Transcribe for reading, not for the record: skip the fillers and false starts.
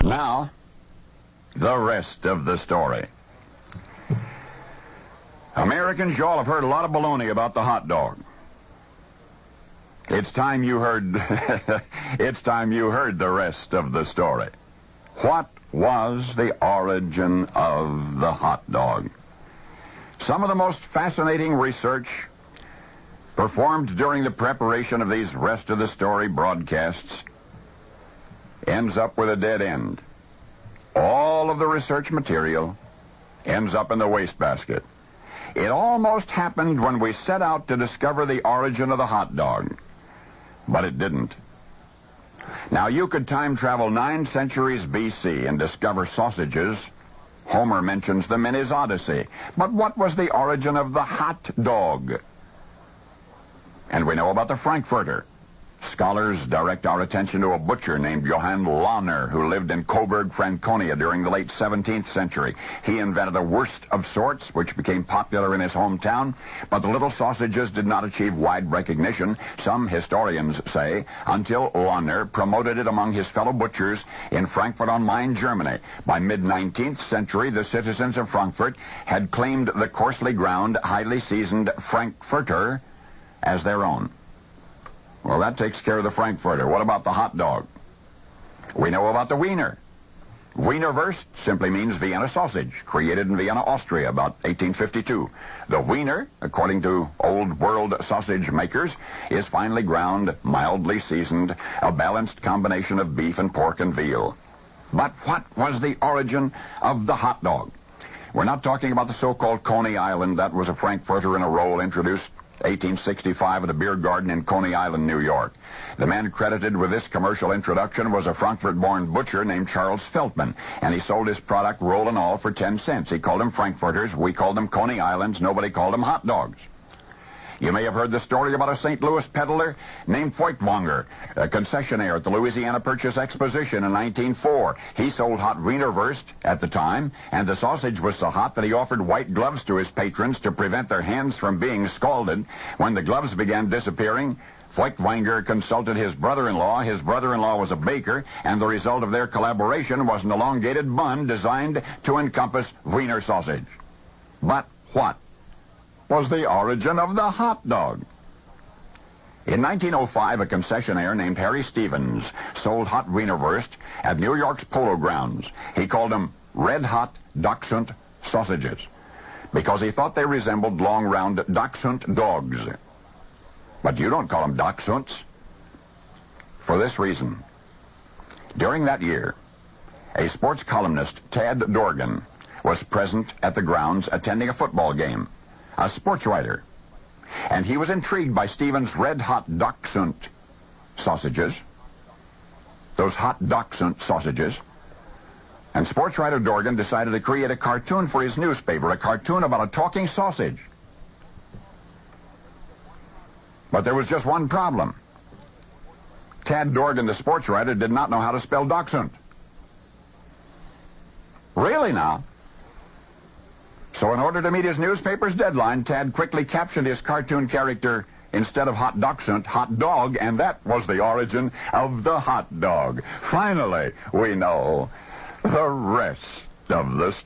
Now, the rest of the story. Americans, you all have heard a lot of baloney about the hot dog. It's time you heard the rest of the story. What was the origin of the hot dog? Some of the most fascinating research performed during the preparation of these rest of the story broadcasts ends up with a dead end. All of the research material ends up in the wastebasket. It almost happened when we set out to discover the origin of the hot dog, but it didn't. Now, you could time travel 9 centuries B.C. and discover sausages. Homer mentions them in his Odyssey. But what was the origin of the hot dog? And we know about the Frankfurter. Scholars direct our attention to a butcher named Johann Lohner, who lived in Coburg, Franconia during the late 17th century. He invented a wurst of sorts, which became popular in his hometown, but the little sausages did not achieve wide recognition, some historians say, until Lohner promoted it among his fellow butchers in Frankfurt on Main, Germany. By mid-19th century, the citizens of Frankfurt had claimed the coarsely ground, highly seasoned Frankfurter as their own. Well, that takes care of the Frankfurter. What about the hot dog? We know about the Wiener. Wienerwurst simply means Vienna sausage, created in Vienna, Austria, about 1852. The Wiener, according to old world sausage makers, is finely ground, mildly seasoned, a balanced combination of beef and pork and veal. But what was the origin of the hot dog? We're not talking about the so-called Coney Island. That was a Frankfurter in a roll introduced 1865 at a beer garden in Coney Island, New York. The man credited with this commercial introduction was a Frankfurt-born butcher named Charles Feltman, and he sold his product roll and all for 10 cents. He called them Frankfurters. We called them Coney Islands. Nobody called them hot dogs. You may have heard the story about a St. Louis peddler named Feuchtwanger, a concessionaire at the Louisiana Purchase Exposition in 1904. He sold hot Wienerwurst at the time, and the sausage was so hot that he offered white gloves to his patrons to prevent their hands from being scalded. When the gloves began disappearing, Feuchtwanger consulted his brother-in-law. His brother-in-law was a baker, and the result of their collaboration was an elongated bun designed to encompass Wiener sausage. But what was the origin of the hot dog? In 1905, a concessionaire named Harry Stevens sold hot Wienerwurst at New York's Polo Grounds. He called them red-hot Dachshund sausages because he thought they resembled long, round Dachshund dogs. But you don't call them Dachshunds. For this reason. During that year, a sports columnist, Tad Dorgan, was present at the grounds attending a football game. A sports writer, and he was intrigued by Stevens' red-hot Dachshund sausages, those hot Dachshund sausages, and sports writer Dorgan decided to create a cartoon for his newspaper, a cartoon about a talking sausage. But there was just one problem. Tad Dorgan, the sports writer, did not know how to spell Dachshund. Really now? So in order to meet his newspaper's deadline, Tad quickly captioned his cartoon character, instead of hot Dachshund, hot dog, and that was the origin of the hot dog. Finally, we know the rest of the story.